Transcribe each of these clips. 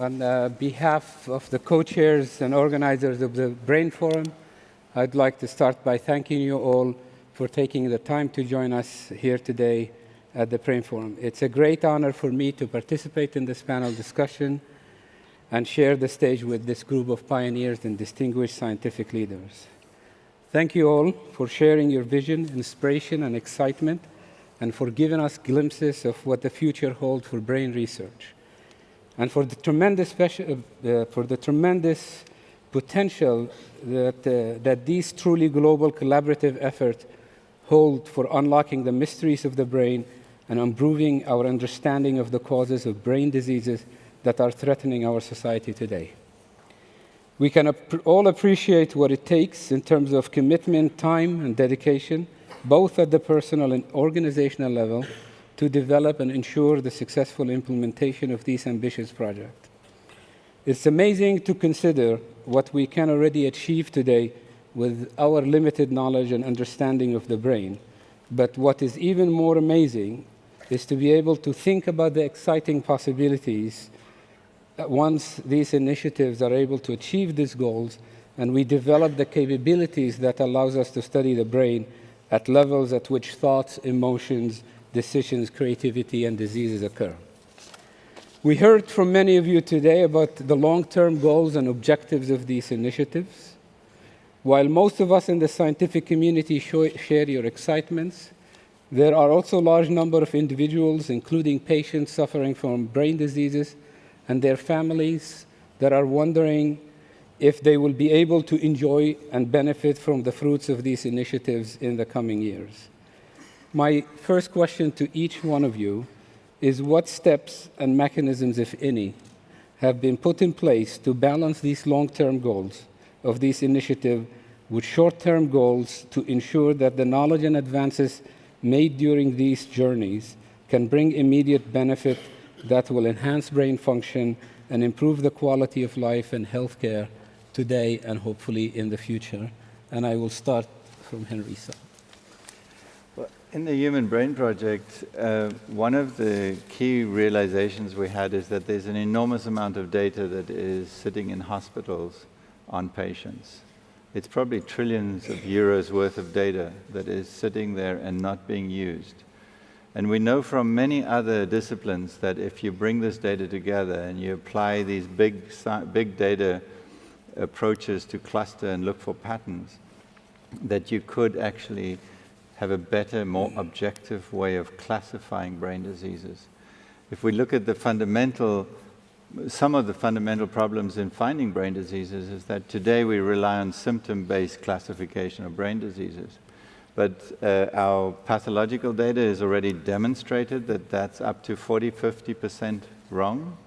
On behalf of the co-chairs and organizers of the Brain Forum, I'd like to start by thanking you all for taking the time to join us here today at the Brain Forum. It's a great honor for me to participate in this panel discussion and share the stage with this group of pioneers and distinguished scientific leaders. Thank you all for sharing your vision, inspiration, and excitement, and for giving us glimpses of what the future holds for brain research, and for the tremendous potential that these truly global collaborative efforts hold for unlocking the mysteries of the brain and improving our understanding of the causes of brain diseases that are threatening our society today. We can all appreciate what it takes in terms of commitment, time, and dedication, both at the personal and organizational level, to develop and ensure the successful implementation of these ambitious projects. It's amazing to consider what we can already achieve today with our limited knowledge and understanding of the brain. But what is even more amazing is to be able to think about the exciting possibilities once these initiatives are able to achieve these goals and we develop the capabilities that allows us to study the brain at levels at which thoughts, emotions, decisions, creativity, and diseases occur. We heard from many of you today about the long-term goals and objectives of these initiatives. While most of us in the scientific community share your excitements, there are also a large number of individuals, including patients suffering from brain diseases and their families, that are wondering if they will be able to enjoy and benefit from the fruits of these initiatives in the coming years. My first question to each one of you is what steps and mechanisms, if any, have been put in place to balance these long-term goals of this initiative with short-term goals to ensure that the knowledge and advances made during these journeys can bring immediate benefit that will enhance brain function and improve the quality of life and healthcare today and hopefully in the future. And I will start from Henry's side. Well, in the Human Brain Project, one of the key realizations we had is that there's an enormous amount of data that is sitting in hospitals on patients. It's probably trillions of euros worth of data that is sitting there and not being used. And we know from many other disciplines that if you bring this data together and you apply these big data approaches to cluster and look for patterns, that you could actually have a better, more objective way of classifying brain diseases. If we look at some of the fundamental problems in finding brain diseases is that today we rely on symptom-based classification of brain diseases. But our pathological data has already demonstrated that that's up to 40–50% wrong.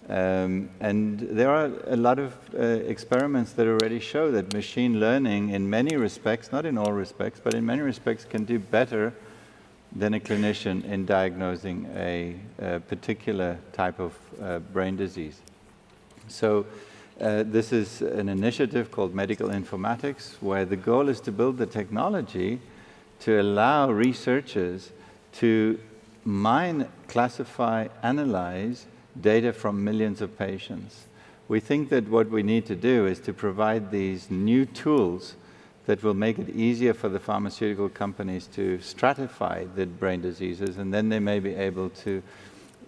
And there are a lot of experiments that already show that machine learning in many respects, not in all respects, but in many respects can do better than a clinician in diagnosing a particular type of brain disease. So this is an initiative called Medical Informatics, where the goal is to build the technology to allow researchers to mine, classify, analyze data from millions of patients. We think that what we need to do is to provide these new tools that will make it easier for the pharmaceutical companies to stratify the brain diseases, and then they may be able to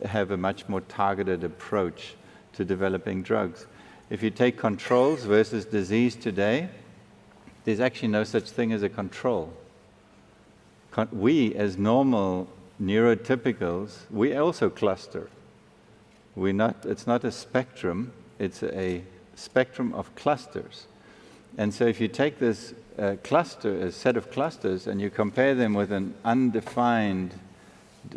have a much more targeted approach to developing drugs. If you take controls versus disease today, there's actually no such thing as a control. We, as normal neurotypicals, we also cluster. It's not a spectrum, it's a spectrum of clusters. And so if you take this a set of clusters, and you compare them with an undefined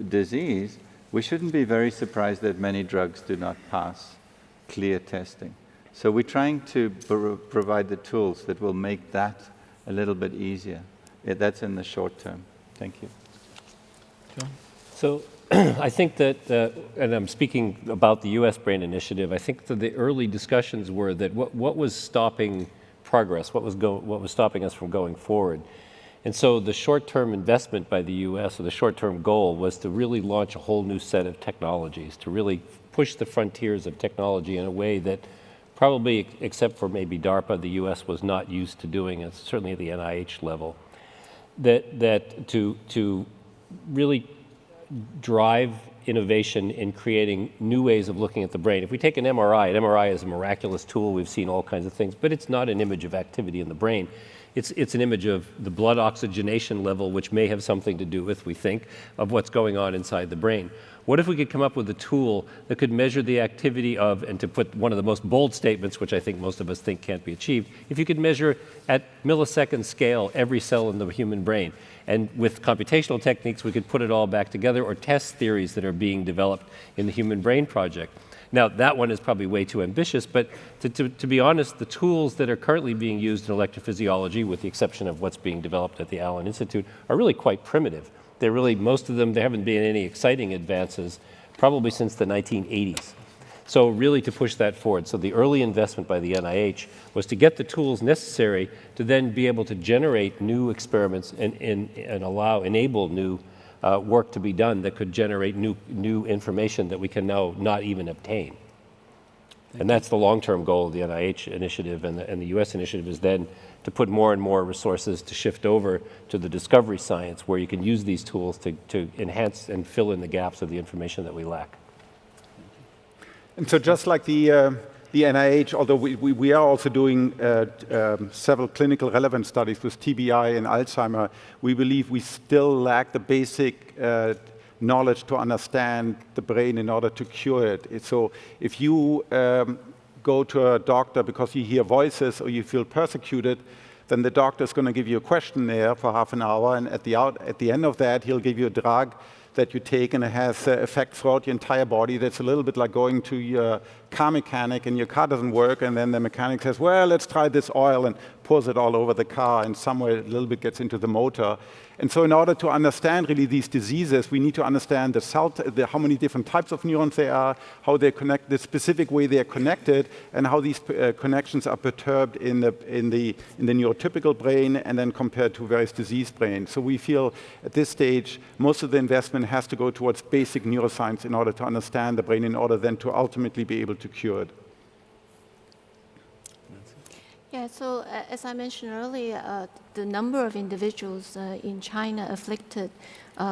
disease, we shouldn't be very surprised that many drugs do not pass clear testing. So we're trying to provide the tools that will make that a little bit easier. That's in the short term. Thank you. John? So I think that, and I'm speaking about the U.S. Brain Initiative, I think that the early discussions were that what was stopping progress, what was stopping us from going forward. And so the short-term investment by the U.S., or the short-term goal, was to really launch a whole new set of technologies, to really push the frontiers of technology in a way that probably, except for maybe DARPA, the US was not used to doing, and certainly at the NIH level, that to really drive innovation in creating new ways of looking at the brain. If we take an MRI is a miraculous tool. We've seen all kinds of things, but it's not an image of activity in the brain. It's an image of the blood oxygenation level, which may have something to do with, we think, of what's going on inside the brain. What if we could come up with a tool that could measure the activity of, and to put one of the most bold statements, which I think most of us think can't be achieved, if you could measure at millisecond scale every cell in the human brain. And with computational techniques, we could put it all back together, or test theories that are being developed in the Human Brain Project. Now, that one is probably way too ambitious, but to be honest, the tools that are currently being used in electrophysiology, with the exception of what's being developed at the Allen Institute, are really quite primitive. They're really, most of them, there haven't been any exciting advances probably since the 1980s. So really to push that forward. So the early investment by the NIH was to get the tools necessary to then be able to generate new experiments and enable new work to be done that could generate new information that we can now not even obtain. And that's the long-term goal of the NIH initiative, and the US initiative is then to put more and more resources to shift over to the discovery science, where you can use these tools to enhance and fill in the gaps of the information that we lack. And so just like the NIH, although we are also doing several clinical relevant studies with TBI and Alzheimer, we believe we still lack the basic knowledge to understand the brain in order to cure it. So if you go to a doctor because you hear voices or you feel persecuted, then the doctor is going to give you a questionnaire for half an hour, and at the end of that, he'll give you a drug that you take, and it has effect throughout your entire body. That's a little bit like going to your car mechanic and your car doesn't work, and then the mechanic says, well, let's try this oil, and pours it all over the car, and somewhere a little bit gets into the motor. And so in order to understand really these diseases, we need to understand how many different types of neurons there are, how they connect, the specific way they are connected, and how these connections are perturbed in the neurotypical brain and then compared to various diseased brains. So we feel at this stage, most of the investment has to go towards basic neuroscience in order to understand the brain, in order then to ultimately be able to cure it. Yeah, so as I mentioned earlier, the number of individuals in China afflicted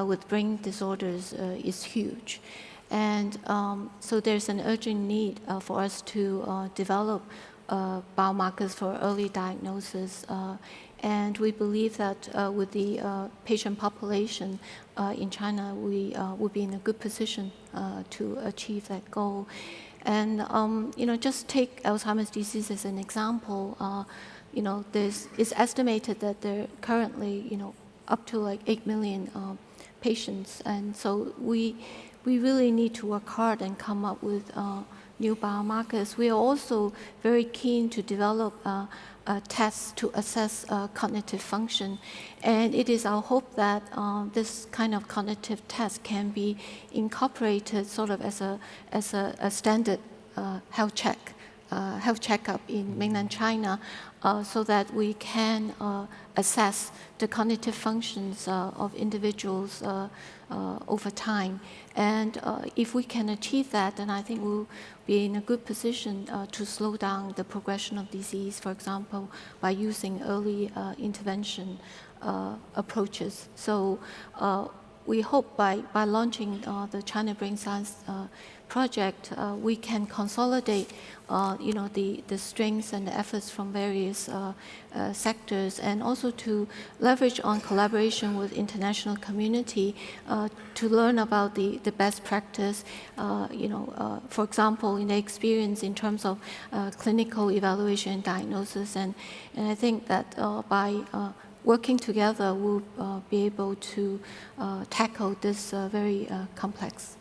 with brain disorders is huge. And so there's an urgent need for us to develop biomarkers for early diagnosis. And we believe that with the patient population in China, we will be in a good position to achieve that goal. And just take Alzheimer's disease as an example. It's estimated that there are currently, up to like 8 million patients, and so we really need to work hard and come up with new biomarkers. We are also very keen to develop tests to assess cognitive function, and it is our hope that this kind of cognitive test can be incorporated sort of as a standard health checkup in mainland China, so that we can assess the cognitive functions of individuals over time. And if we can achieve that, then I think we'll be in a good position to slow down the progression of disease, for example, by using early intervention approaches. So we hope by launching the China Brain Science project, we can consolidate the strengths and the efforts from various sectors, and also to leverage on collaboration with international community to learn about the best practice, for example, in the experience in terms of clinical evaluation and diagnosis. And I think that by working together, we'll be able to tackle this very complex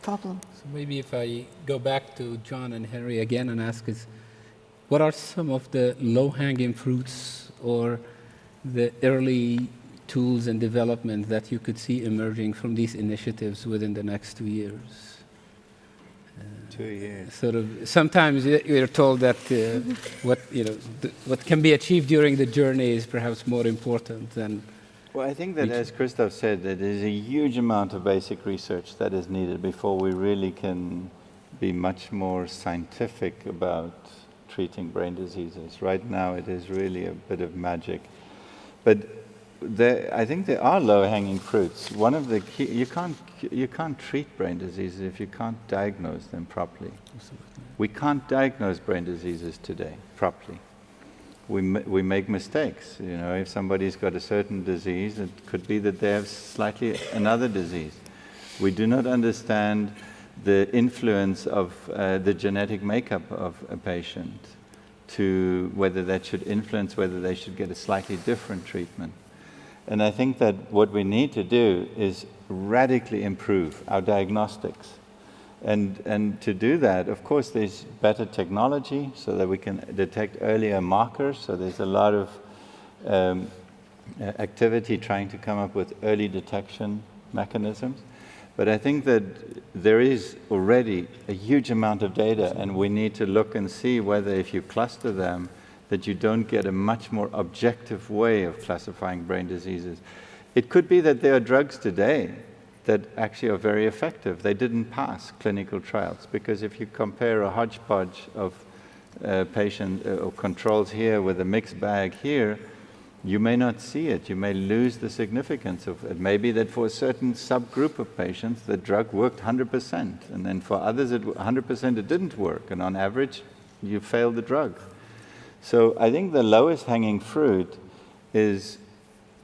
problem. So maybe if I go back to John and Henry again and ask is, what are some of the low-hanging fruits or the early tools and development that you could see emerging from these initiatives within the next 2 years? 2 years. Sort of. Sometimes you're told that what can be achieved during the journey is perhaps more important than. Well, I think that, as Christoph said, that there's a huge amount of basic research that is needed before we really can be much more scientific about treating brain diseases. Right now, it is really a bit of magic. But I think there are low-hanging fruits. One of the key, you can't treat brain diseases if you can't diagnose them properly. We can't diagnose brain diseases today properly. We make mistakes. You know, if somebody's got a certain disease, it could be that they have slightly another disease. We do not understand the influence of the genetic makeup of a patient to whether that should influence whether they should get a slightly different treatment. And I think that what we need to do is radically improve our diagnostics. And to do that, of course, there's better technology so that we can detect earlier markers. So there's a lot of activity trying to come up with early detection mechanisms. But I think that there is already a huge amount of data, and we need to look and see whether if you cluster them, that you don't get a much more objective way of classifying brain diseases. It could be that there are drugs today that actually are very effective. They didn't pass clinical trials, because if you compare a hodgepodge of patient or controls here with a mixed bag here, you may not see it. You may lose the significance of it. Maybe that for a certain subgroup of patients, the drug worked 100%, and then for others, 100% it didn't work, and on average, you failed the drug. So I think the lowest hanging fruit is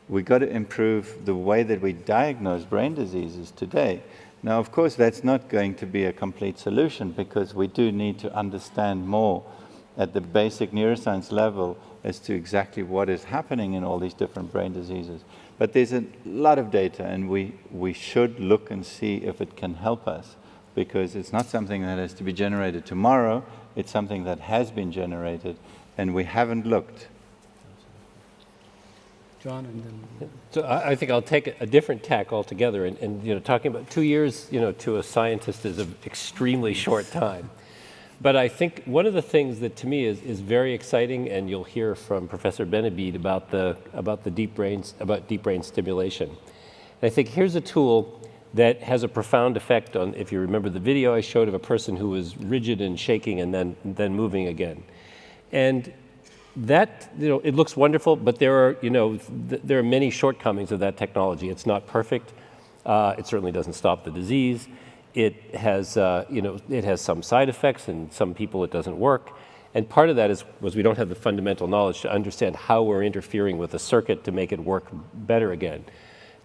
we've got to improve the way that we diagnose brain diseases today. Now, of course, that's not going to be a complete solution, because we do need to understand more at the basic neuroscience level as to exactly what is happening in all these different brain diseases. But there's a lot of data, and we should look and see if it can help us, because it's not something that has to be generated tomorrow. It's something that has been generated, and we haven't looked. John, and then... So I think I'll take a different tack altogether. And you know, talking about 2 years, you know, to a scientist is an extremely short time. But I think one of the things that to me is very exciting, and you'll hear from Professor Benabid about deep brain stimulation. And I think here's a tool that has a profound effect on, if you remember the video I showed of a person who was rigid and shaking and then moving again. And that, you know, it looks wonderful, but there are, you know, there are many shortcomings of that technology. It's not perfect. It certainly doesn't stop the disease. It has, you know, it has some side effects, and some people it doesn't work. And part of that was we don't have the fundamental knowledge to understand how we're interfering with the circuit to make it work better again.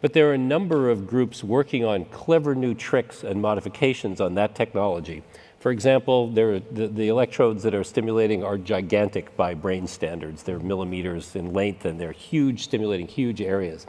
But there are a number of groups working on clever new tricks and modifications on that technology. For example, the electrodes that are stimulating are gigantic by brain standards. They're millimeters in length, and they're huge, stimulating huge areas.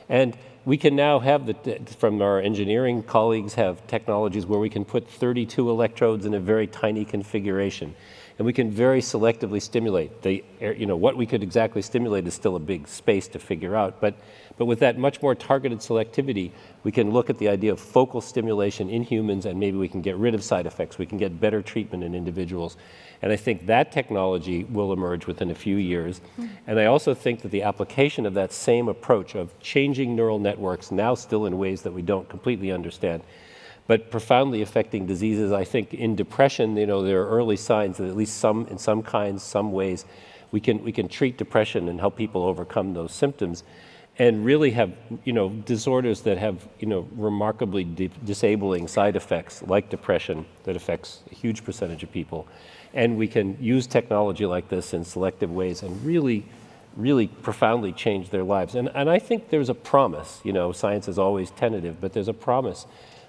And we can now have, from our engineering colleagues, have technologies where we can put 32 electrodes in a very tiny configuration. And we can very selectively stimulate. You know, what we could exactly stimulate is still a big space to figure out. But with that much more targeted selectivity, we can look at the idea of focal stimulation in humans, and maybe we can get rid of side effects. We can get better treatment in individuals. And I think that technology will emerge within a few years. And I also think that the application of that same approach of changing neural networks, now still in ways that we don't completely understand, but profoundly affecting diseases. I think in depression, you know, there are early signs that at least in some kinds, some ways, we can treat depression and help people overcome those symptoms, and really have, you know, disorders that have, you know, remarkably disabling side effects, like depression, that affects a huge percentage of people. And we can use technology like this in selective ways and really, really profoundly change their lives. And I think there's a promise, you know, science is always tentative, but there's a promise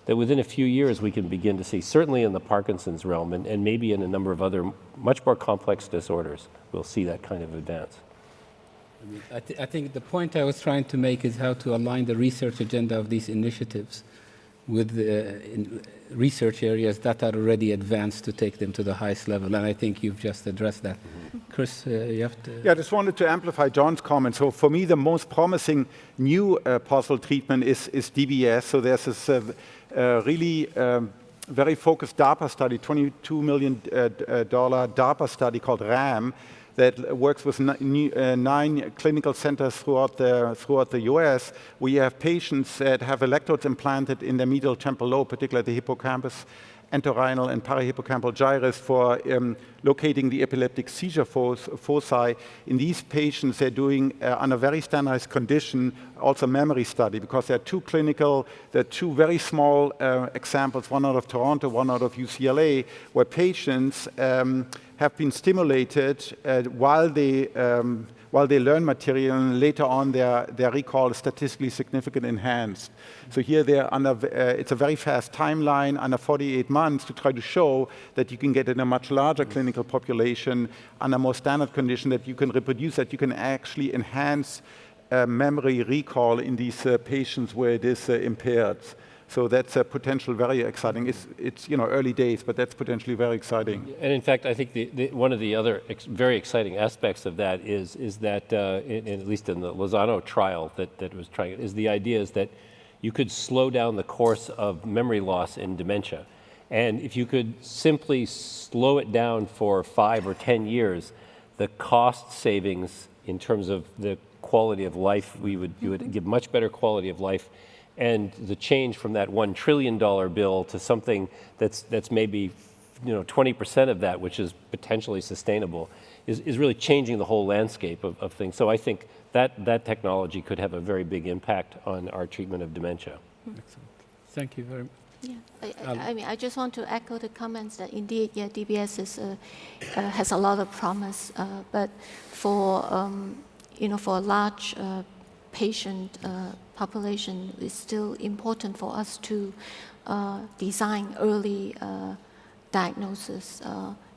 that within a few years we can begin to see, certainly in the Parkinson's realm, and maybe in a number of other much more complex disorders, we'll see that kind of advance. I think the point I was trying to make is how to align the research agenda of these initiatives with research areas that are already advanced to take them to the highest level. And I think you've just addressed that. Chris, you have to... Yeah, I just wanted to amplify John's comment. So for me, the most promising new possible treatment is DBS. So there's this really very focused DARPA study, $22 million DARPA study called RAM, that works with 9 clinical centers throughout the US. We have patients that have electrodes implanted in their medial temporal lobe, particularly the hippocampus, entorhinal and parahippocampal gyrus, for locating the epileptic seizure foci. In these patients, they're doing, on a very standardized condition, also memory study, because there are 2 very small examples, one out of Toronto, one out of UCLA, where patients have been stimulated while they learn material, and later on their recall is statistically significant enhanced. So here it's a very fast timeline under 48 months to try to show that you can get in a much larger clinical population under more standard condition, that you can reproduce, that you can actually enhance memory recall in these patients where it is impaired. So that's a potential very exciting. It's early days, but that's potentially very exciting. And in fact, I think one of the other very exciting aspects of that is that, at least in the Lausanne trial that was trying, is the idea is that you could slow down the course of memory loss in dementia. And if you could simply slow it down for 5 or 10 years, the cost savings in terms of the quality of life, you would give much better quality of life. And the change from that $1 trillion bill to something that's maybe 20% of that, which is potentially sustainable, is really changing the whole landscape of things. So I think that technology could have a very big impact on our treatment of dementia. Excellent. Thank you very much. Yeah, I mean, I just want to echo the comments that indeed, yeah, DBS has a lot of promise, but for for a large patient population, it's still important for us to design early diagnosis,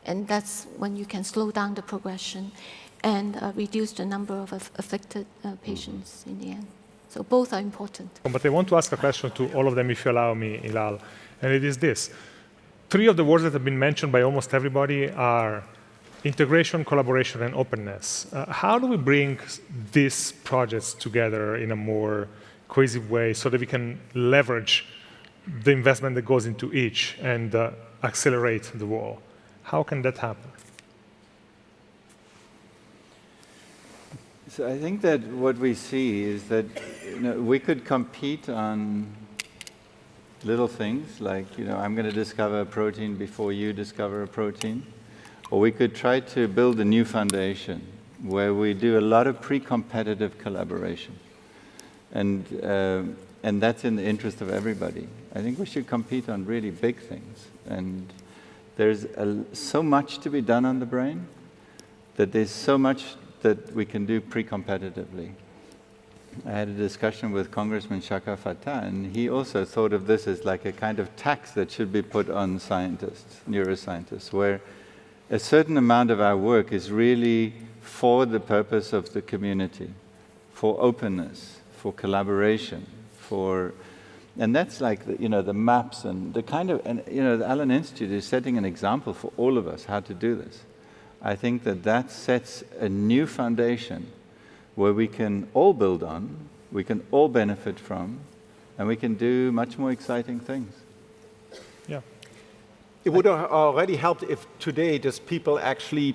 and that's when you can slow down the progression and reduce the number of affected patients in the end. So both are important. But I want to ask a question to all of them, if you allow me, Ilal, and it is this. 3 of the words that have been mentioned by almost everybody are integration, collaboration, and openness. How do we bring these projects together in a more cohesive way so that we can leverage the investment that goes into each and accelerate the wall? How can that happen? So I think that what we see is that we could compete on little things like I'm going to discover a protein before you discover a protein, or we could try to build a new foundation where we do a lot of pre-competitive collaboration, and that's in the interest of everybody. I think we should compete on really big things, and there's so much to be done on the brain that there's so much that we can do pre-competitively. I had a discussion with Congressman Shaka Fatah, and he also thought of this as like a kind of tax that should be put on scientists, neuroscientists, where a certain amount of our work is really for the purpose of the community, for openness, for collaboration, and that's like the maps and the kind of, the Allen Institute is setting an example for all of us how to do this. I think that sets a new foundation where we can all build on, we can all benefit from, and we can do much more exciting things. Yeah. It would have already helped if today just people actually,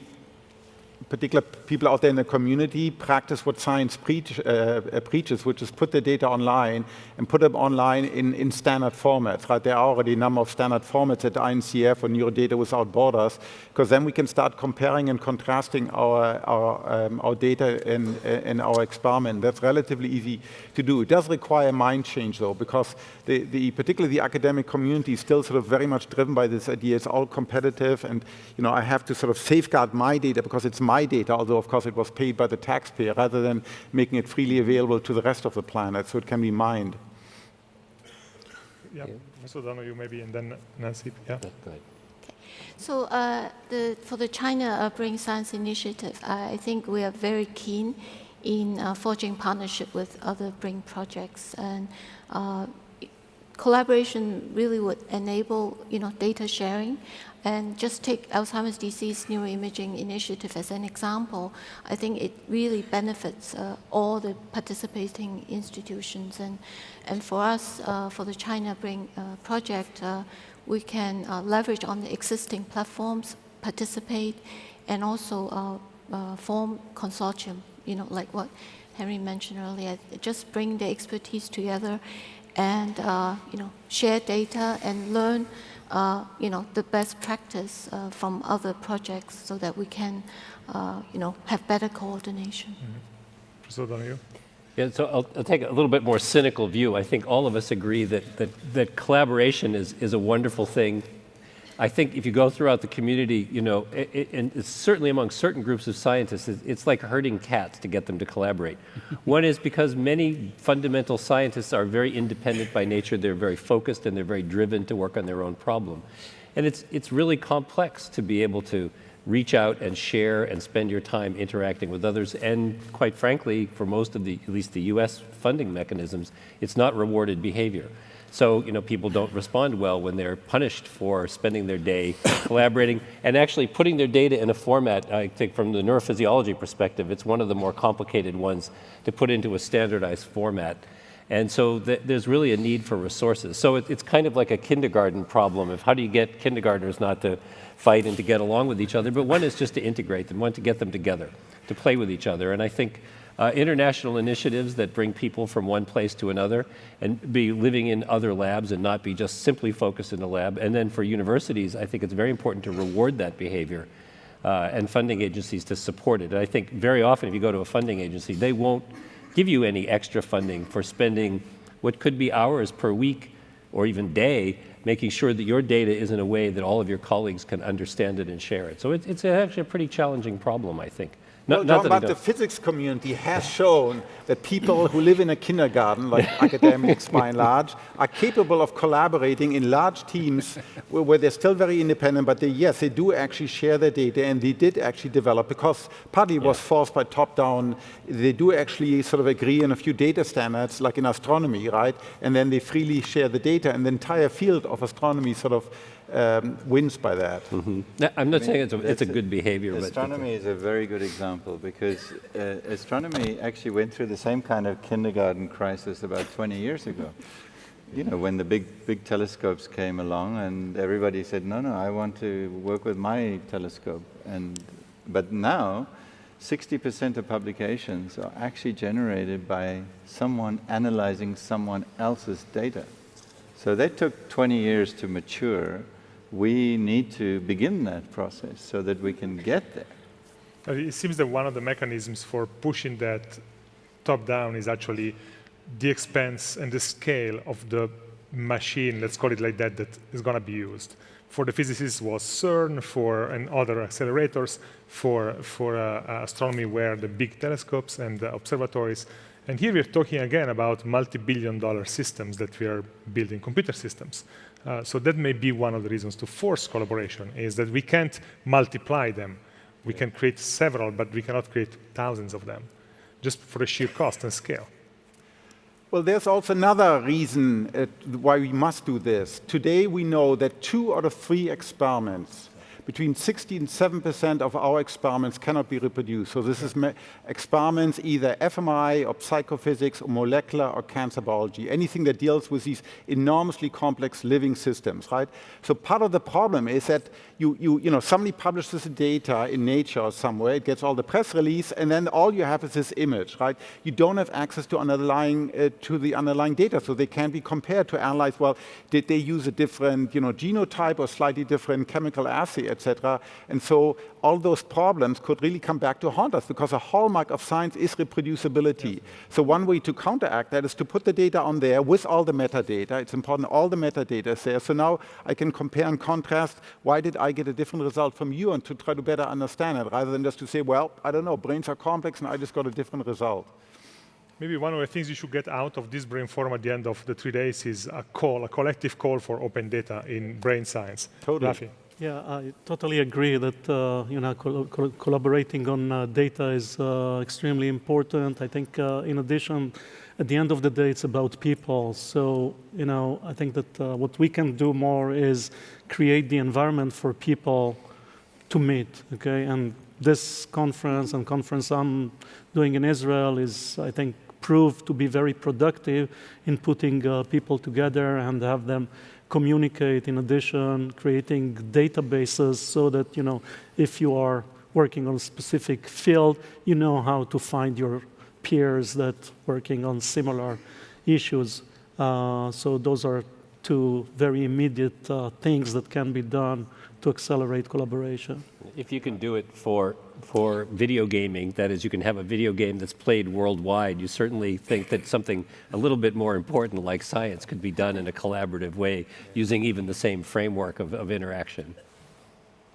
particular people out there in the community, practice what science preaches, which is put the data online and put them online in standard formats. Right? There are already a number of standard formats at INCF or Neurodata Without Borders, because then we can start comparing and contrasting our data in our experiment. That's relatively easy to do. It does require mind change, though, because particularly the academic community is still sort of very much driven by this idea. It's all competitive, and I have to sort of safeguard my data because it's my data, although of course it was paid by the taxpayer, rather than making it freely available to the rest of the planet, so it can be mined. Yeah, Mr. O'Donnell, maybe, and then Nancy. Yeah. Go ahead. So for the China Brain Science Initiative, I think we are very keen in forging partnership with other brain projects, and collaboration really would enable data sharing. And just take Alzheimer's disease neuroimaging initiative as an example. I think it really benefits all the participating institutions, and for us, for the China Brain project, we can leverage on the existing platforms, participate, and also form consortium, like what Henry mentioned earlier, just bring the expertise together and, share data and learn, the best practice from other projects so that we can, have better coordination. Professor Donahue? Yeah, so I'll take a little bit more cynical view. I think all of us agree that collaboration is a wonderful thing. I think if you go throughout the community, and it's certainly among certain groups of scientists, it's like herding cats to get them to collaborate. One is because many fundamental scientists are very independent by nature. They're very focused and they're very driven to work on their own problem. And it's really complex to be able to reach out and share and spend your time interacting with others. And quite frankly, for most of at least the US funding mechanisms, it's not rewarded behavior. So, people don't respond well when they're punished for spending their day collaborating and actually putting their data in a format. I think from the neurophysiology perspective, it's one of the more complicated ones to put into a standardized format. And so there's really a need for resources. So it's kind of like a kindergarten problem of how do you get kindergartners not to fight and to get along with each other, but one is just to integrate them, one to get them together, to play with each other. And I think international initiatives that bring people from one place to another and be living in other labs and not be just simply focused in the lab. And then for universities, I think it's very important to reward that behavior and funding agencies to support it. And I think very often if you go to a funding agency, they won't give you any extra funding for spending what could be hours per week or even day making sure that your data is in a way that all of your colleagues can understand it and share it. So it's actually a pretty challenging problem, I think. But the physics community has shown that people who live in a kindergarten, like academics by and large, are capable of collaborating in large teams where they're still very independent, but yes, they do actually share their data, and they did actually develop, because partly it was forced by top-down, they do actually sort of agree on a few data standards, like in astronomy, right? And then they freely share the data, and the entire field of astronomy sort of wins by that. Mm-hmm. I'm not saying it's a good behavior. Astronomy is a very good example because astronomy actually went through the same kind of kindergarten crisis about 20 years ago. When the big telescopes came along and everybody said, no, I want to work with my telescope. But now, 60% of publications are actually generated by someone analyzing someone else's data. So they took 20 years to mature. We need to begin that process so that we can get there. It seems that one of the mechanisms for pushing that top-down is actually the expense and the scale of the machine, let's call it like that is going to be used. For the physicists was CERN, and other accelerators. For astronomy were the big telescopes and the observatories. And here we're talking again about multi-billion-dollar systems that we are building, computer systems. So that may be one of the reasons to force collaboration, is that we can't multiply them. We can create several, but we cannot create thousands of them, just for the sheer cost and scale. Well, there's also another reason why we must do this. Today we know that 2 out of 3 experiments, between 60 and 7% of our experiments cannot be reproduced. So this is experiments either fMRI or psychophysics or molecular or cancer biology, anything that deals with these enormously complex living systems, right? So part of the problem is that somebody publishes the data in Nature or somewhere, it gets all the press release, and then all you have is this image, right? You don't have access to the underlying data, so they can be compared to analyze, well, did they use a different genotype or slightly different chemical assay, etc. And so all those problems could really come back to haunt us, because a hallmark of science is reproducibility. Yeah. So one way to counteract that is to put the data on there with all the metadata. It's important all the metadata is there. So now I can compare and contrast, why did I get a different result from you, and to try to better understand it, rather than just to say, well, I don't know, brains are complex and I just got a different result. Maybe one of the things you should get out of this brain forum at the end of the 3 days is a collective call for open data in brain science. Totally. Rafi? Yeah, I totally agree that collaborating on data is extremely important. I think, in addition, at the end of the day, it's about people. So, I think that what we can do more is create the environment for people to meet. Okay, and this conference and conference I'm doing in Israel is, I think, proved to be very productive in putting people together and have them communicate. In addition, creating databases so that, if you are working on a specific field, you know how to find your peers that working on similar issues. So those are two very immediate things that can be done to accelerate collaboration. If you can do it for video gaming, that is, you can have a video game that's played worldwide, you certainly think that something a little bit more important like science could be done in a collaborative way using even the same framework of interaction.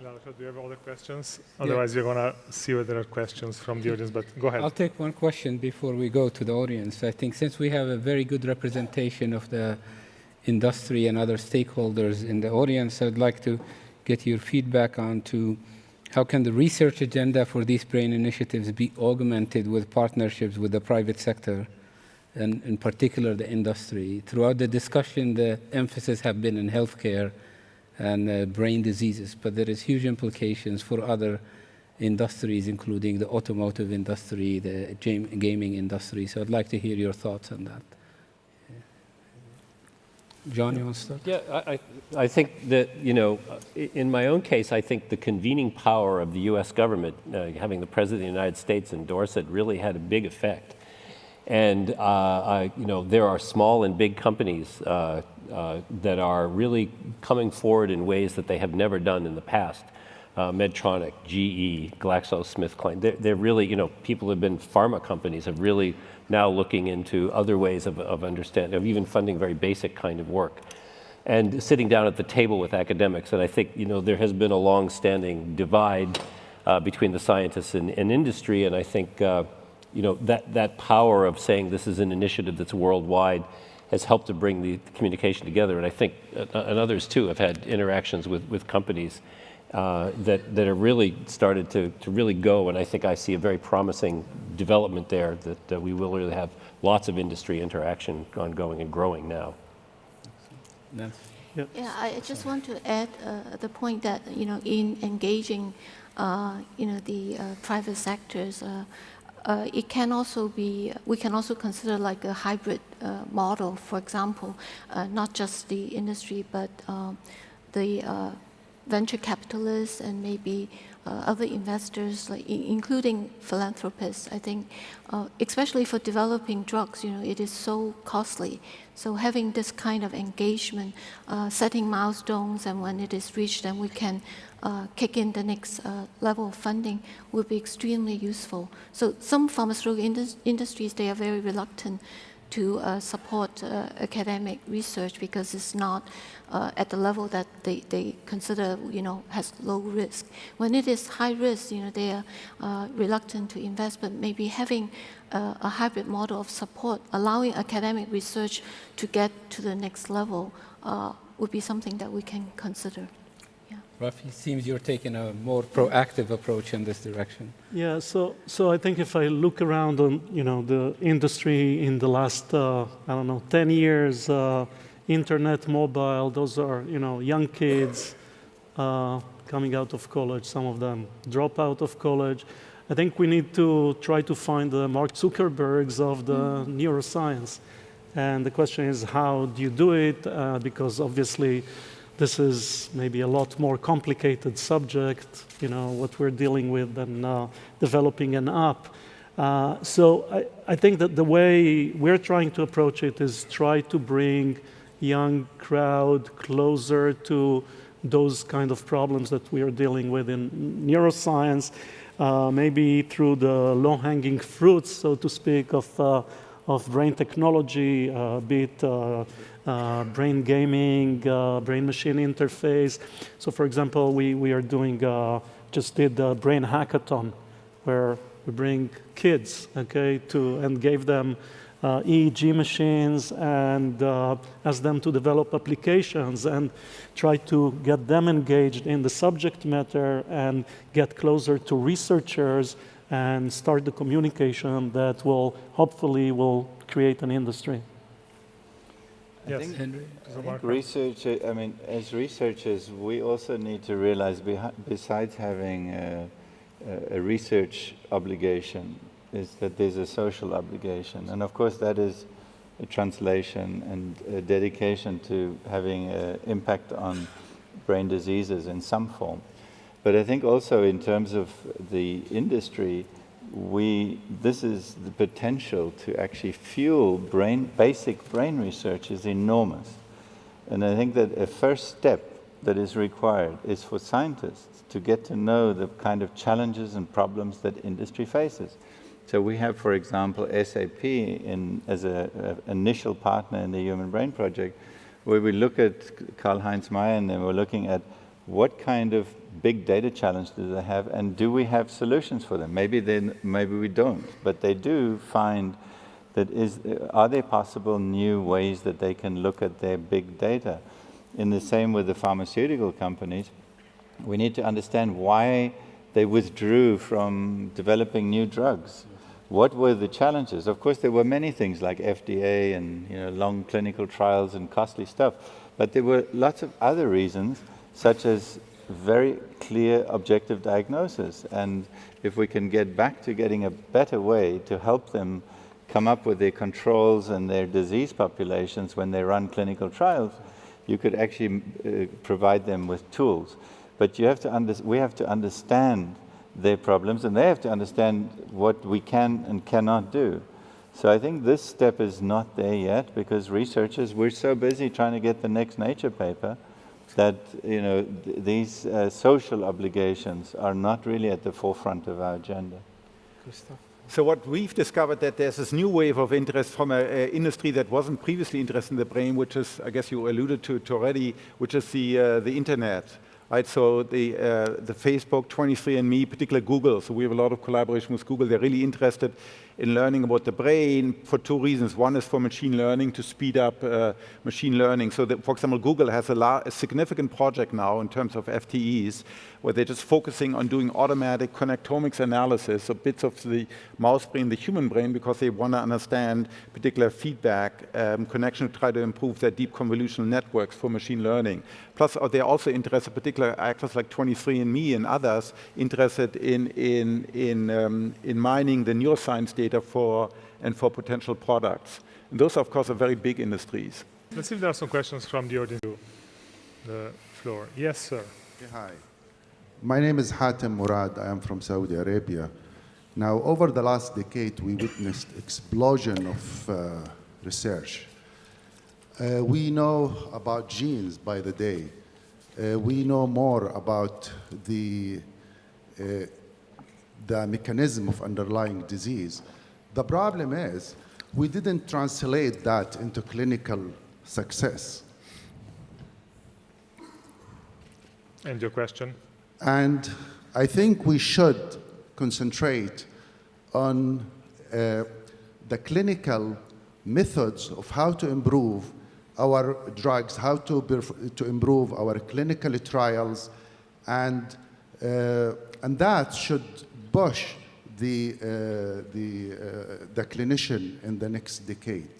Lalka, do you have other questions? Otherwise, we're going to see whether there are questions from the audience, but go ahead. I'll take one question before we go to the audience. I think since we have a very good representation of the industry and other stakeholders in the audience, I'd like to get your feedback on to how can the research agenda for these brain initiatives be augmented with partnerships with the private sector, and in particular the industry. Throughout the discussion, the emphasis have been in healthcare and brain diseases, but there is huge implications for other industries, including the automotive industry, the gaming industry. So I'd like to hear your thoughts on that. John, you want to start? Yeah, I think that, in my own case, I think the convening power of the U.S. government, having the President of the United States endorse it, really had a big effect. And, there are small and big companies that are really coming forward in ways that they have never done in the past. Medtronic, GE, GlaxoSmithKline, they're really, people have been, pharma companies have really now looking into other ways of understanding, of even funding very basic kind of work. And sitting down at the table with academics, and I think, there has been a long-standing divide between the scientists and industry, and I think, that power of saying this is an initiative that's worldwide has helped to bring the communication together. And I think, and others too, have had interactions with companies that are really started to really go, and I think I see a very promising development there that we will really have lots of industry interaction ongoing and growing now. Yeah, I just want to add the point that, in engaging, the private sectors, it can also be, we can also consider like a hybrid model, for example, not just the industry, but the venture capitalists and maybe other investors, like including philanthropists. I think, especially for developing drugs, it is so costly. So having this kind of engagement, setting milestones, and when it is reached, then we can kick in the next level of funding will be extremely useful. So some pharmaceutical industries, they are very reluctant to support academic research because it's not at the level that they consider, has low risk. When it is high risk, they are reluctant to invest, but maybe having a hybrid model of support, allowing academic research to get to the next level would be something that we can consider. Rafi, it seems you're taking a more proactive approach in this direction. Yeah, so I think if I look around on, the industry in the last, 10 years, internet, mobile, those are, young kids coming out of college, some of them drop out of college. I think we need to try to find the Mark Zuckerbergs of the neuroscience. And the question is, how do you do it? Because obviously, this is maybe a lot more complicated subject, what we're dealing with than developing an app. So I think that the way we're trying to approach it is try to bring young crowd closer to those kind of problems that we are dealing with in neuroscience, maybe through the low-hanging fruits, so to speak, of brain technology, be it brain gaming, brain-machine interface. So, for example, we are doing, just did a brain hackathon, where we bring kids, and gave them EEG machines and ask them to develop applications and try to get them engaged in the subject matter and get closer to researchers and start the communication that will hopefully create an industry. I think research, as researchers, we also need to realize besides having a research obligation, is that there's a social obligation. And of course that is a translation and a dedication to having an impact on brain diseases in some form. But I think also in terms of the industry, this is the potential to actually fuel basic brain research is enormous. And I think that a first step that is required is for scientists to get to know the kind of challenges and problems that industry faces. So we have, for example, SAP as an initial partner in the Human Brain Project, where we look at Karl-Heinz Meyer and then we're looking at what kind of big data challenge do they have, and do we have solutions for them? Maybe we don't, but they do find that are there possible new ways that they can look at their big data? In the same with the pharmaceutical companies, we need to understand why they withdrew from developing new drugs. What were the challenges? Of course, there were many things like FDA and long clinical trials and costly stuff, but there were lots of other reasons, such as very clear objective diagnosis. And if we can get back to getting a better way to help them come up with their controls and their disease populations when they run clinical trials, you could actually provide them with tools. But we have to understand their problems, and they have to understand what we can and cannot do. So I think this step is not there yet, because researchers, we're so busy trying to get the next Nature paper that these social obligations are not really at the forefront of our agenda. So what we've discovered, that there's this new wave of interest from an industry that wasn't previously interested in the brain, which is, I guess you alluded to it already, which is the internet. Right, so the Facebook, 23andMe, particularly Google. So we have a lot of collaboration with Google. They're really interested in learning about the brain for two reasons. One is for machine learning, to speed up machine learning. So that, for example, Google has a significant project now in terms of FTEs, where they're just focusing on doing automatic connectomics analysis of bits of the mouse brain, the human brain, because they want to understand particular feedback connection to try to improve their deep convolutional networks for machine learning. Plus, they're also interested, particular actors like 23andMe and others, interested in mining the neuroscience data for potential products. And those, of course, are very big industries. Let's see if there are some questions from the audience. The floor. Yes, sir. Yeah, hi. My name is Hatem Murad. I am from Saudi Arabia. Now, over the last decade, we witnessed explosion of research. We know about genes by the day. We know more about the mechanism of underlying disease. The problem is we didn't translate that into clinical success. And your question? And I think we should concentrate on the clinical methods of how to improve our drugs, how to improve our clinical trials, and that should push the clinician in the next decade.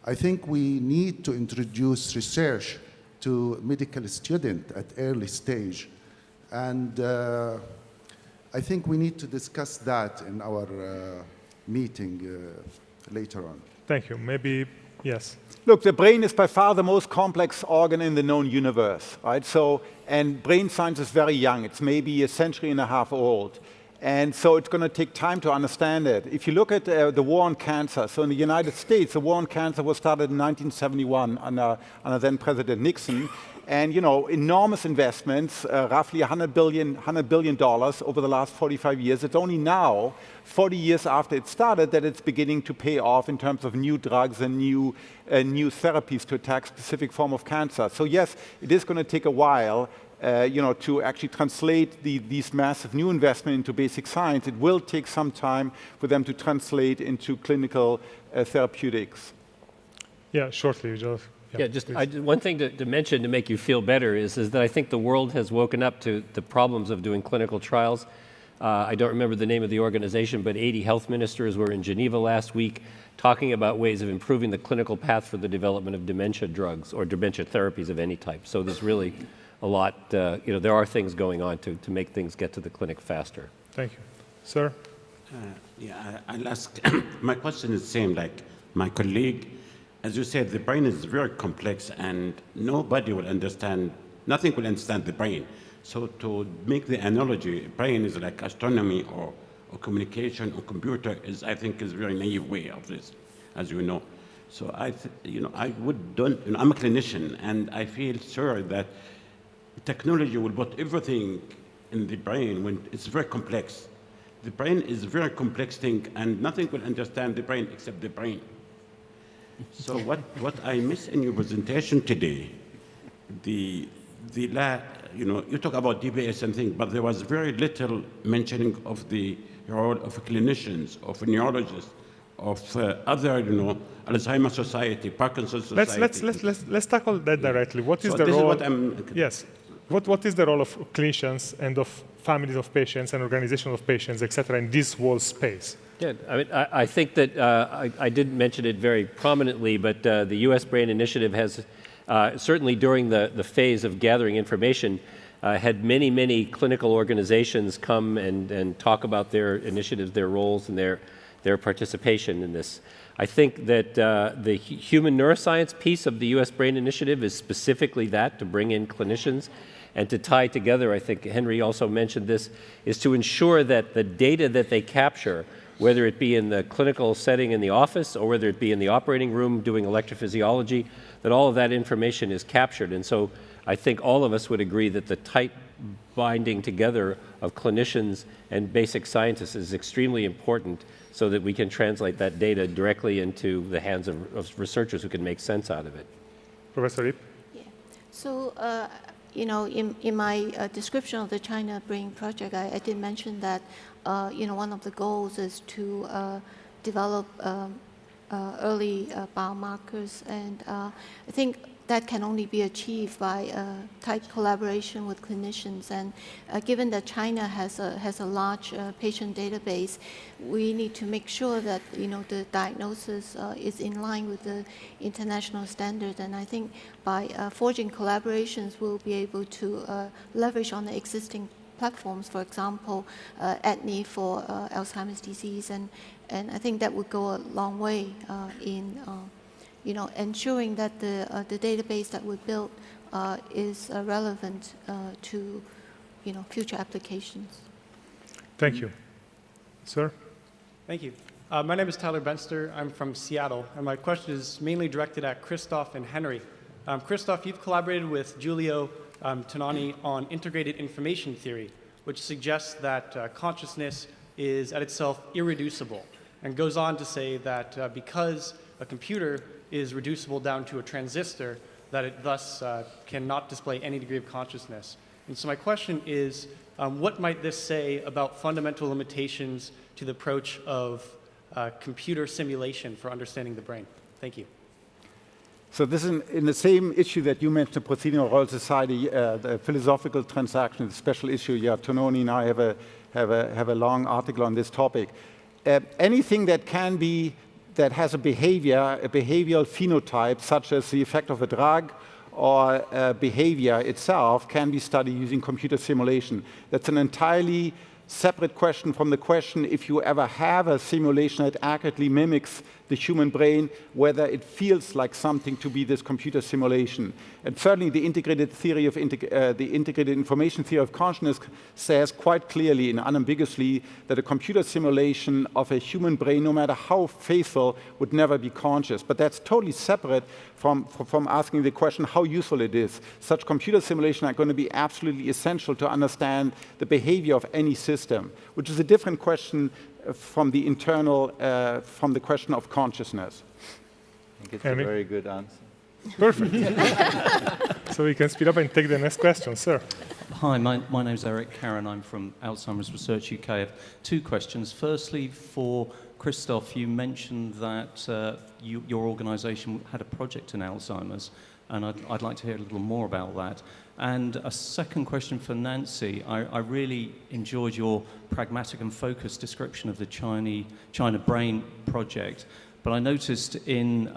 I think we need to introduce research to medical students at early stage, and I think we need to discuss that in our meeting later on. Thank you. Maybe, yes. Look, the brain is by far the most complex organ in the known universe, right? So, and brain science is very young. It's maybe a century and a half old. And so it's going to take time to understand it. If you look at the war on cancer, so in the United States, the war on cancer was started in 1971 under then President Nixon. And, enormous investments, roughly $100 billion over the last 45 years. It's only now, 40 years after it started, that it's beginning to pay off in terms of new drugs and new therapies to attack specific form of cancer. So yes, it is going to take a while, to actually translate these massive new investment into basic science. It will take some time for them to translate into clinical therapeutics. Yeah, shortly, Joseph. Yeah, just one thing to mention to make you feel better is that I think the world has woken up to the problems of doing clinical trials. I don't remember the name of the organization, but 80 health ministers were in Geneva last week talking about ways of improving the clinical path for the development of dementia drugs or dementia therapies of any type. So there's really a lot, there are things going on to make things get to the clinic faster. Thank you. Sir? I'll ask, my question is the same like my colleague. As you said, the brain is very complex and nobody will understand, nothing will understand the brain. So to make the analogy, brain is like astronomy or communication or computer is, I think, is a very naive way of this, as you know. So I'm a clinician, and I feel sure that technology will put everything in the brain when it's very complex. The brain is a very complex thing, and nothing will understand the brain except the brain. So what I miss in your presentation today, you talk about DBS and things, but there was very little mentioning of the role of clinicians, of neurologists, of other, Alzheimer's Society, Parkinson's Society. Let's tackle that directly. What is the role? Yes. What is the role of clinicians and of families of patients and organizations of patients, etc., in this whole space? Yeah, I mean, I think that I didn't mention it very prominently, but the U.S. Brain Initiative has certainly during the phase of gathering information had many clinical organizations come and talk about their initiatives, their roles, and their participation in this. I think that the human neuroscience piece of the U.S. Brain Initiative is specifically that, to bring in clinicians and to tie together, I think Henry also mentioned this, is to ensure that the data that they capture, whether it be in the clinical setting in the office or whether it be in the operating room doing electrophysiology, that all of that information is captured. And so I think all of us would agree that the tight binding together of clinicians and basic scientists is extremely important so that we can translate that data directly into the hands of researchers who can make sense out of it. Professor Ip? Yeah. So, in my description of the China Brain Project, I did mention that, one of the goals is to develop early biomarkers, and I think that can only be achieved by tight collaboration with clinicians. And given that China has a large patient database, we need to make sure that the diagnosis is in line with the international standards. And I think by forging collaborations, we'll be able to leverage on the existing platforms, for example, ETNI for Alzheimer's disease, and I think that would go a long way in ensuring that the database that we built is relevant to future applications. Thank you. Sir? Thank you. My name is Tyler Benster. I'm from Seattle, and my question is mainly directed at Christoph and Henry. Christoph, you've collaborated with Giulio Tonani on integrated information theory, which suggests that consciousness is at itself irreducible, and goes on to say that because a computer is reducible down to a transistor, that it thus cannot display any degree of consciousness. And so my question is, what might this say about fundamental limitations to the approach of computer simulation for understanding the brain? Thank you. So this is in the same issue that you mentioned, Proceeding of Royal Society, the philosophical transaction, the special issue. Yeah, Tononi and I have a long article on this topic. Anything that can be, that has a behavioral phenotype, such as the effect of a drug or behavior itself, can be studied using computer simulation. That's an entirely separate question from the question if you ever have a simulation that accurately mimics the human brain, whether it feels like something to be this computer simulation. And certainly the integrated information theory of consciousness says quite clearly and unambiguously that a computer simulation of a human brain, no matter how faithful, would never be conscious. But that's totally separate from asking the question how useful it is. Such computer simulations are going to be absolutely essential to understand the behavior of any system, which is a different question from the from the question of consciousness. I think it's a very good answer. Perfect. So we can speed up and take the next question, sir. Hi, my name's Eric Karen. I'm from Alzheimer's Research UK. I have two questions. Firstly, for Christoph, you mentioned that your organisation had a project in Alzheimer's, and I'd like to hear a little more about that. And a second question for Nancy. I really enjoyed your pragmatic and focused description of the China Brain Project, but I noticed in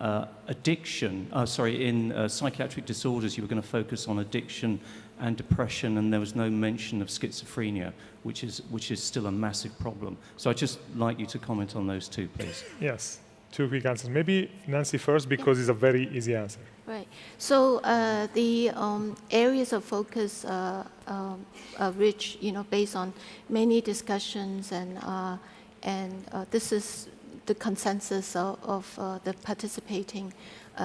psychiatric disorders you were going to focus on addiction and depression, and there was no mention of schizophrenia, which is still a massive problem. So I'd just like you to comment on those two, please. Yes. two quick answers. Maybe Nancy first, because it's a very easy answer. Right. So the areas of focus are rich, based on many discussions, and this is the consensus of the participating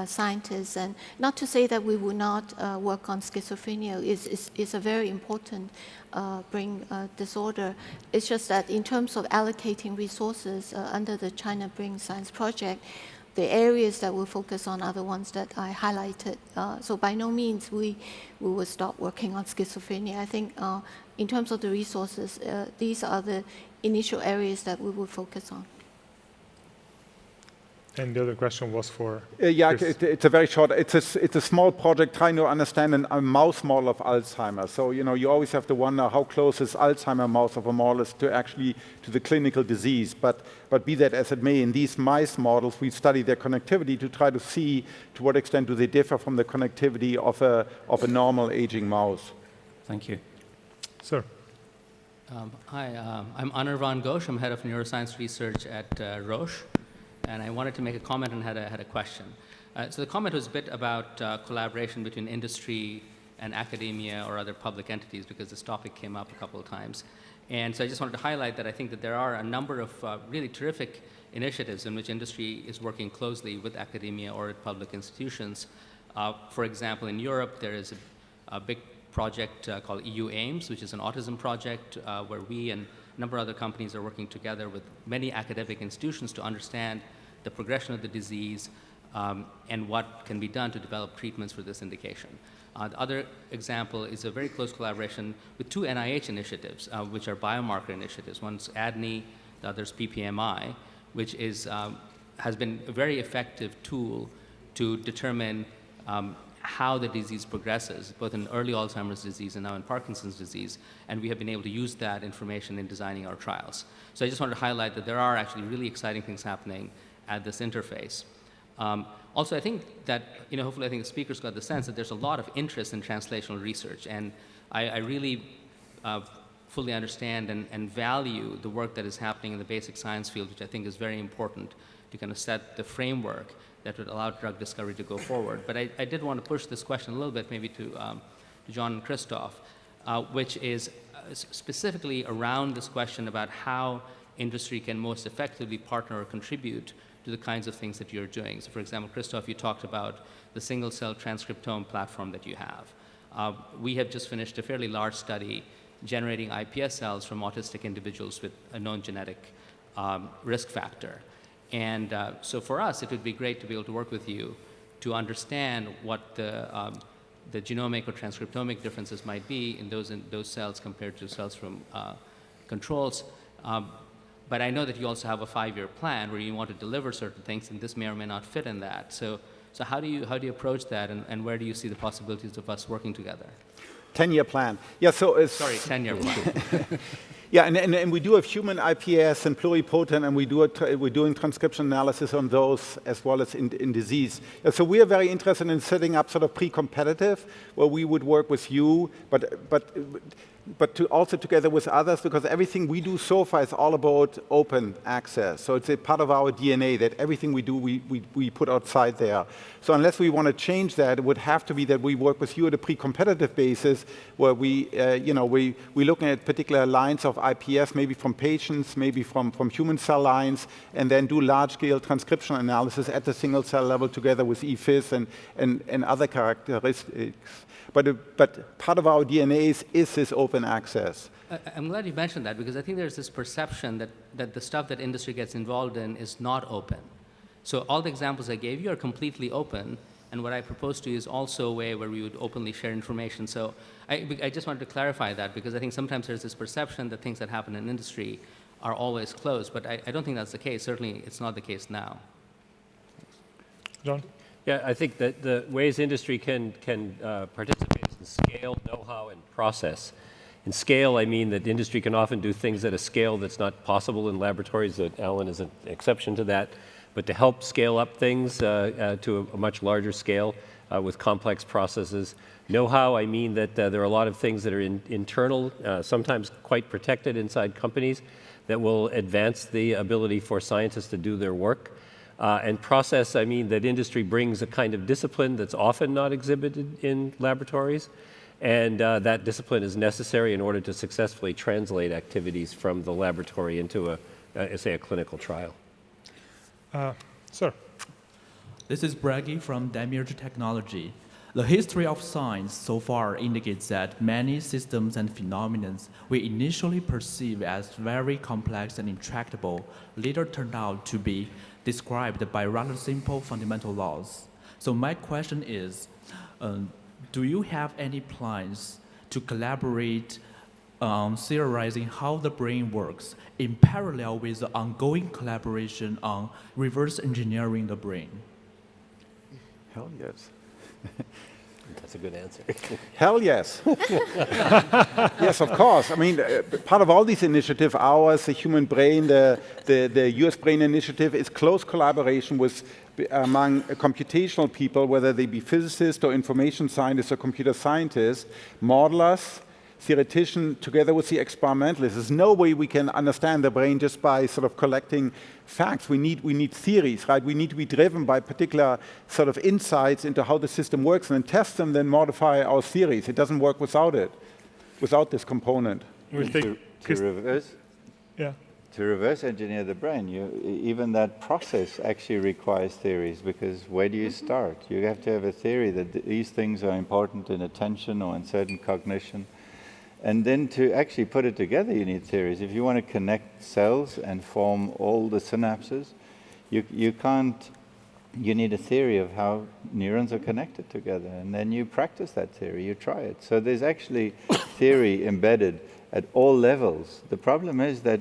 scientists. And not to say that we will not work on schizophrenia. It's a very important brain disorder. It's just that in terms of allocating resources under the China Brain Science Project, the areas that we'll focus on are the ones that I highlighted. So by no means we will stop working on schizophrenia. I think in terms of the resources, these are the initial areas that we will focus on. And the other question was for Yeah, Chris. it's a very short. It's a small project trying to understand a mouse model of Alzheimer's. So you always have to wonder how close is Alzheimer mouse of a model to actually to the clinical disease. But be that as it may, in these mice models, we study their connectivity to try to see to what extent do they differ from the connectivity of a normal aging mouse. Thank you. Sir. Hi, I'm Anirvan Ghosh. I'm head of neuroscience research at Roche. And I wanted to make a comment and had a question. So the comment was a bit about collaboration between industry and academia or other public entities, because this topic came up a couple of times. And so I just wanted to highlight that I think that there are a number of really terrific initiatives in which industry is working closely with academia or at public institutions. For example, in Europe, there is a big project called EU AIMS, which is an autism project where we and a number of other companies are working together with many academic institutions to understand the progression of the disease and what can be done to develop treatments for this indication. The other example is a very close collaboration with two NIH initiatives, which are biomarker initiatives. One's ADNI, the other's PPMI, which has been a very effective tool to determine how the disease progresses, both in early Alzheimer's disease and now in Parkinson's disease, and we have been able to use that information in designing our trials. So I just wanted to highlight that there are actually really exciting things happening at this interface. Also, I think that, hopefully I think the speakers got the sense that there's a lot of interest in translational research, and I really fully understand and value the work that is happening in the basic science field, which I think is very important to kind of set the framework that would allow drug discovery to go forward. But I did want to push this question a little bit, maybe to John and Christoph, which is specifically around this question about how industry can most effectively partner or contribute to the kinds of things that you're doing. So for example, Christoph, you talked about the single-cell transcriptome platform that you have. We have just finished a fairly large study generating iPS cells from autistic individuals with a known genetic risk factor. And so for us, it would be great to be able to work with you to understand what the genomic or transcriptomic differences might be in those cells compared to cells from controls. But I know that you also have a 5-year plan where you want to deliver certain things, and this may or may not fit in that. So how do you approach that, and where do you see the possibilities of us working together? 10-year plan. Yeah. So sorry, 10-year plan. Yeah, and we do have human IPS and pluripotent, and we're doing transcription analysis on those as well as in disease. Yeah, so we are very interested in setting up sort of pre-competitive, where we would work with you, but also together with others, because everything we do so far is all about open access. So it's a part of our DNA that everything we do, we put outside there. So unless we want to change that, it would have to be that we work with you at a pre-competitive basis, where we're looking at particular lines of IPS, maybe from patients, maybe from human cell lines, and then do large-scale transcription analysis at the single-cell level together with EFIS and other characteristics. But part of our DNA is this open access. I'm glad you mentioned that, because I think there's this perception that the stuff that industry gets involved in is not open. So all the examples I gave you are completely open, and what I propose to you is also a way where we would openly share information. So I just wanted to clarify that, because I think sometimes there's this perception that things that happen in industry are always closed, but I don't think that's the case. Certainly, it's not the case now. John? Yeah, I think that the ways industry can participate is in scale, know-how, and process. In scale, I mean that industry can often do things at a scale that's not possible in laboratories. That Alan is an exception to that. But to help scale up things to a much larger scale with complex processes. Know-how, I mean that there are a lot of things that are internal, sometimes quite protected inside companies, that will advance the ability for scientists to do their work. And process, I mean that industry brings a kind of discipline that's often not exhibited in laboratories. And that discipline is necessary in order to successfully translate activities from the laboratory into say, a clinical trial. Sir. This is Bragi from Demiurge Technology. The history of science so far indicates that many systems and phenomena we initially perceive as very complex and intractable later turned out to be described by rather simple fundamental laws. So my question is, do you have any plans to collaborate on theorizing how the brain works in parallel with the ongoing collaboration on reverse engineering the brain? Hell yes. That's a good answer. Hell yes. Yes, of course. I mean, part of all these initiatives, ours, the human brain, the US Brain Initiative, is close collaboration with among computational people, whether they be physicists or information scientists or computer scientists, modelers, theoretician, together with the experimentalists. There's no way we can understand the brain just by sort of collecting facts. We need theories, right? We need to be driven by particular sort of insights into how the system works and then test them, then modify our theories. It doesn't work without it, without this component. We'll take to reverse engineer the brain, even that process actually requires theories, because where do you start? You have to have a theory that these things are important in attention or in certain cognition. And then to actually put it together, you need theories. If you want to connect cells and form all the synapses, you can't, you need a theory of how neurons are connected together. And then you practice that theory, you try it. So there's actually theory embedded at all levels. The problem is that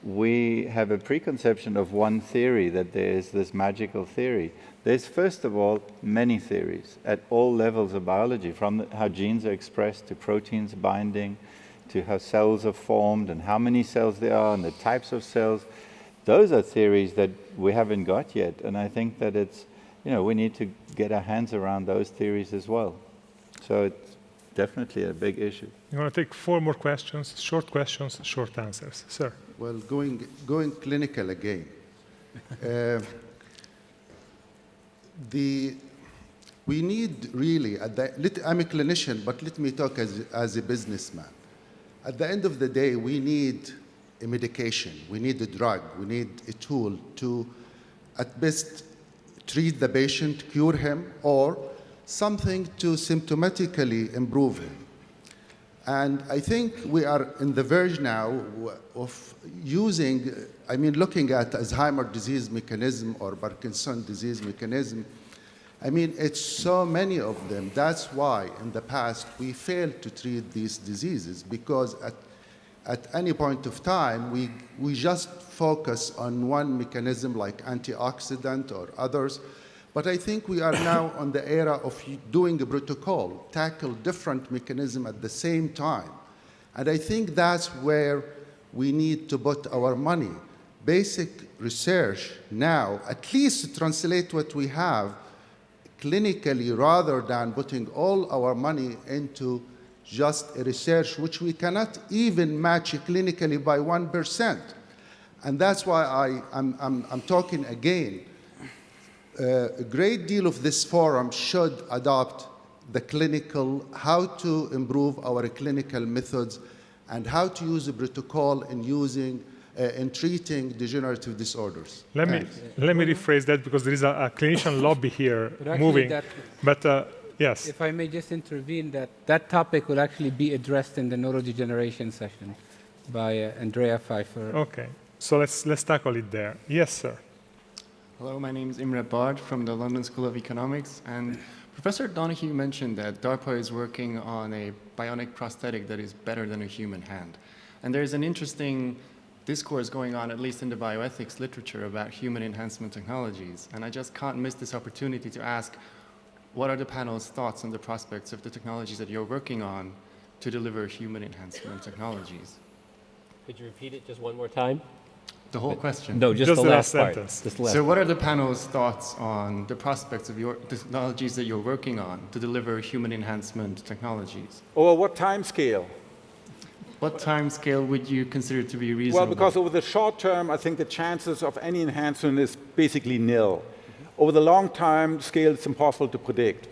we have a preconception of one theory, that there is this magical theory. There's, first of all, many theories at all levels of biology, from how genes are expressed to proteins binding, to how cells are formed and how many cells there are and the types of cells. Those are theories that we haven't got yet. And I think that it's, we need to get our hands around those theories as well. So it's definitely a big issue. You want to take 4 more questions, short answers. Sir. Well, going clinical again. We need really, I'm a clinician, but let me talk as a businessman. At the end of the day, we need a medication, we need a drug, we need a tool to, at best, treat the patient, cure him, or something to symptomatically improve him. And I think we are in the verge now of using, looking at Alzheimer's disease mechanism or Parkinson's disease mechanism. It's so many of them. That's why in the past we failed to treat these diseases, because at any point of time we just focus on one mechanism like antioxidant or others. But I think we are now on the era of doing a protocol, tackle different mechanisms at the same time. And I think that's where we need to put our money. Basic research now, at least translate what we have clinically, rather than putting all our money into just a research which we cannot even match clinically by 1%. And that's why I'm talking again. A great deal of this forum should adopt the clinical, how to improve our clinical methods and how to use a protocol in treating degenerative disorders. Let me rephrase that, because there is a clinician lobby here moving. Yes. If I may just intervene, that topic will actually be addressed in the neurodegeneration session by Andrea Pfeiffer. Okay, so let's tackle it there. Yes, sir. Hello, my name is Imre Bard from the London School of Economics, and Professor Donahue mentioned that DARPA is working on a bionic prosthetic that is better than a human hand. And there's an interesting discourse going on, at least in the bioethics literature, about human enhancement technologies. And I just can't miss this opportunity to ask, what are the panel's thoughts on the prospects of the technologies that you're working on to deliver human enhancement technologies? Could you repeat it just one more time? The whole question? No, just the last part. So what are the panel's thoughts on the prospects of your technologies that you're working on to deliver human enhancement technologies? Or what time scale? what time scale would you consider to be reasonable? Well, because over the short term, I think the chances of any enhancement is basically nil. Over the long time scale, it's impossible to predict.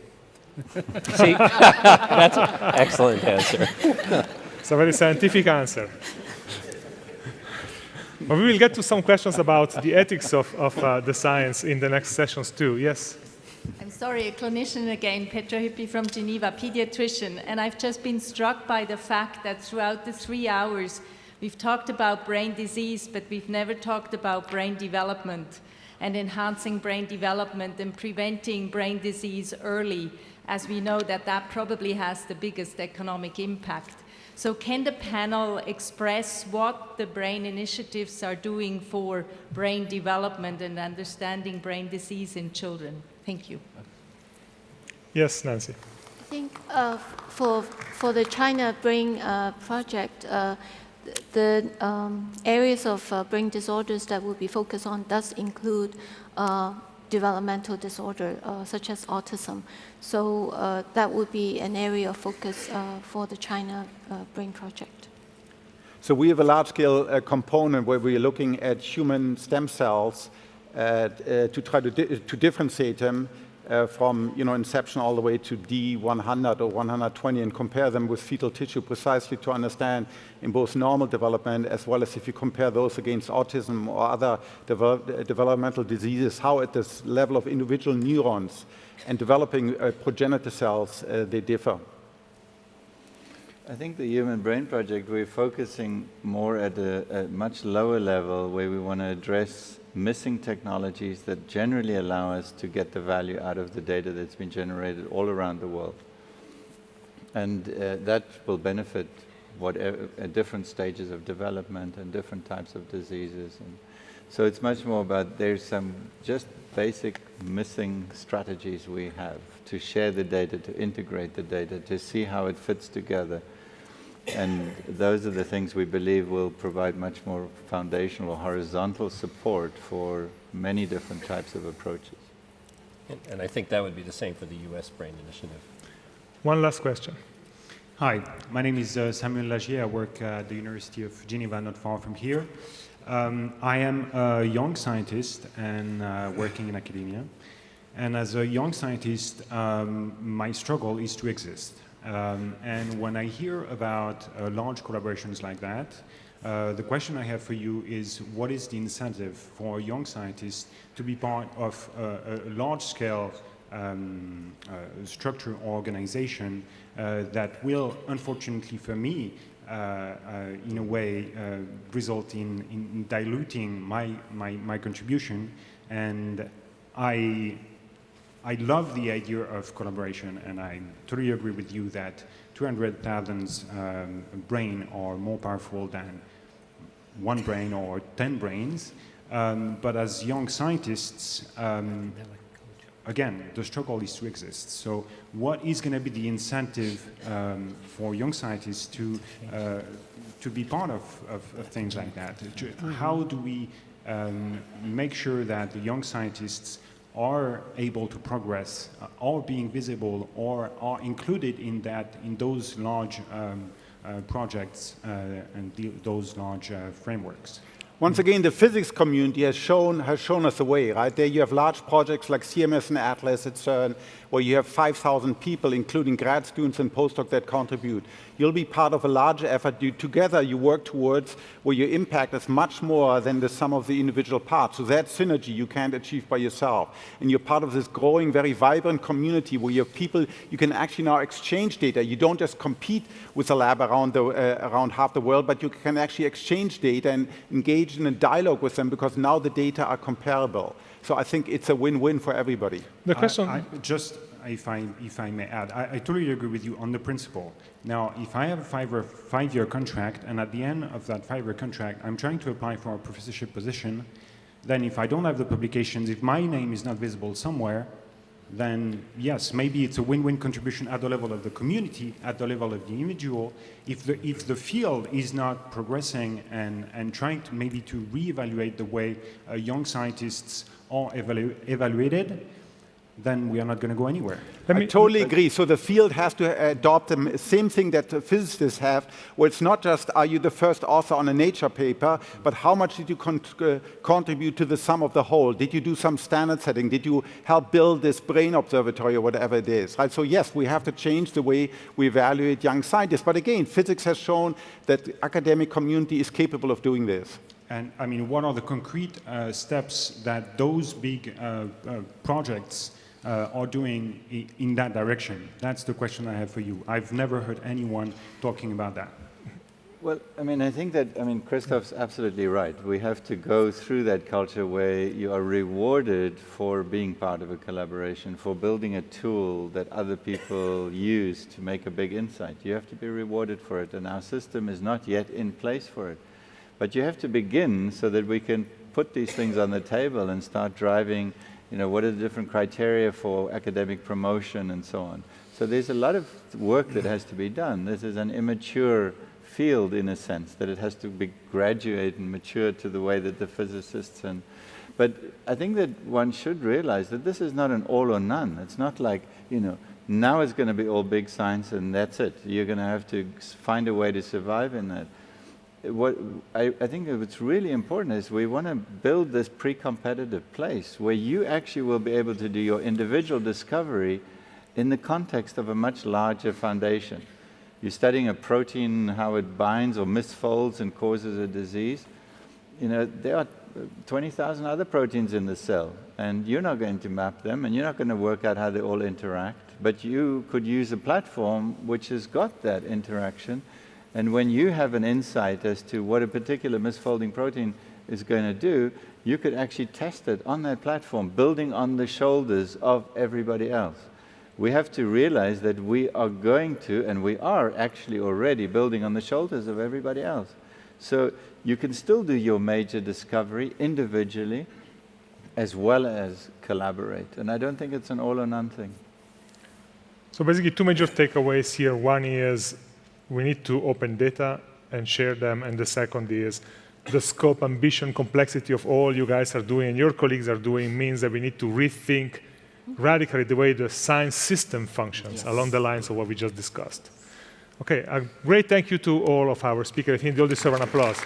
See, that's an excellent answer. It's a very scientific answer. But we will get to some questions about the ethics of the science in the next sessions too. Yes? I'm sorry, a clinician again, Petra Hüppi from Geneva, pediatrician. And I've just been struck by the fact that throughout the 3 hours, we've talked about brain disease, but we've never talked about brain development and enhancing brain development and preventing brain disease early, as we know that that probably has the biggest economic impact. So can the panel express what the brain initiatives are doing for brain development and understanding brain disease in children? Thank you. Yes, Nancy. I think for the China Brain project, the areas of brain disorders that will be focused on does include developmental disorder, such as autism. So that would be an area of focus for the China Brain project. So we have a large-scale component where we are looking at human stem cells to try to differentiate them from inception all the way to D100 or 120 and compare them with fetal tissue precisely to understand in both normal development as well as if you compare those against autism or other developmental diseases, how at this level of individual neurons and developing progenitor cells they differ. I think the Human Brain Project, we're focusing more at a much lower level where we want to address missing technologies that generally allow us to get the value out of the data that's been generated all around the world. And that will benefit at different stages of development and different types of diseases. And so it's much more about there's some just basic missing strategies we have to share the data, to integrate the data, to see how it fits together. And those are the things we believe will provide much more foundational or horizontal support for many different types of approaches. And I think that would be the same for the US Brain Initiative. One last question. Hi, my name is Samuel Lagier. I work at the University of Geneva, not far from here. I am a young scientist and working in academia. And as a young scientist, my struggle is to exist. And when I hear about large collaborations like that, the question I have for you is, what is the incentive for young scientists to be part of a large-scale structure or organization that will, unfortunately for me, in a way, result in diluting my contribution? And I love the idea of collaboration, and I totally agree with you that 200,000 brain are more powerful than one brain or 10 brains. But as young scientists, again, the struggle is to exist. So what is going to be the incentive for young scientists to be part of things like that? How do we make sure that the young scientists are able to progress, are being visible, or are included in those large projects and those large frameworks? Once again, the physics community has shown us the way, right? There you have large projects like CMS and Atlas at CERN, where you have 5,000 people, including grad students and postdocs that contribute. You'll be part of a larger effort. Together you work towards where your impact is much more than the sum of the individual parts. So that synergy you can't achieve by yourself. And you're part of this growing, very vibrant community where you have people, you can actually now exchange data. You don't just compete with a lab around half the world, but you can actually exchange data and engage in a dialogue with them because now the data are comparable. So I think it's a win-win for everybody. The question... If I may add, I totally agree with you on the principle. Now, if I have a five-year contract, and at the end of that 5-year contract, I'm trying to apply for a professorship position, then if I don't have the publications, if my name is not visible somewhere, then yes, maybe it's a win-win contribution at the level of the community, at the level of the individual. If the field is not progressing and trying to maybe to reevaluate the way young scientists are evaluated, then we are not going to go anywhere. I totally agree. So the field has to adopt the same thing that physicists have, where it's not just are you the first author on a Nature paper, but how much did you contribute to the sum of the whole? Did you do some standard setting? Did you help build this brain observatory or whatever it is? Right? So yes, we have to change the way we evaluate young scientists. But again, physics has shown that the academic community is capable of doing this. And I mean, what are the concrete steps that those big projects are doing in that direction? That's the question I have for you. I've never heard anyone talking about that. Well, I mean, I think that, Christoph's absolutely right. We have to go through that culture where you are rewarded for being part of a collaboration, for building a tool that other people use to make a big insight. You have to be rewarded for it, and our system is not yet in place for it. But you have to begin so that we can put these things on the table and start driving, what are the different criteria for academic promotion and so on. So there's a lot of work that has to be done. This is an immature field in a sense, that it has to be graduate and mature to the way that the physicists but I think that one should realize that this is not an all or none. It's not like, now it's going to be all big science and that's it. You're going to have to find a way to survive in that. What I think what's really important is we want to build this pre-competitive place where you actually will be able to do your individual discovery in the context of a much larger foundation. You're studying a protein, how it binds or misfolds and causes a disease. There are 20,000 other proteins in the cell, and you're not going to map them, and you're not going to work out how they all interact, but you could use a platform which has got that interaction. And when you have an insight as to what a particular misfolding protein is going to do, you could actually test it on that platform, building on the shoulders of everybody else. We have to realize that we are going to, and we are actually already building on the shoulders of everybody else. So you can still do your major discovery individually as well as collaborate. And I don't think it's an all or none thing. So basically, two major takeaways here. One is we need to open data and share them. And the second is the scope, ambition, complexity of all you guys are doing and your colleagues are doing means that we need to rethink radically the way the science system functions along the lines of what we just discussed. Okay, a great thank you to all of our speakers. I think they all deserve an applause.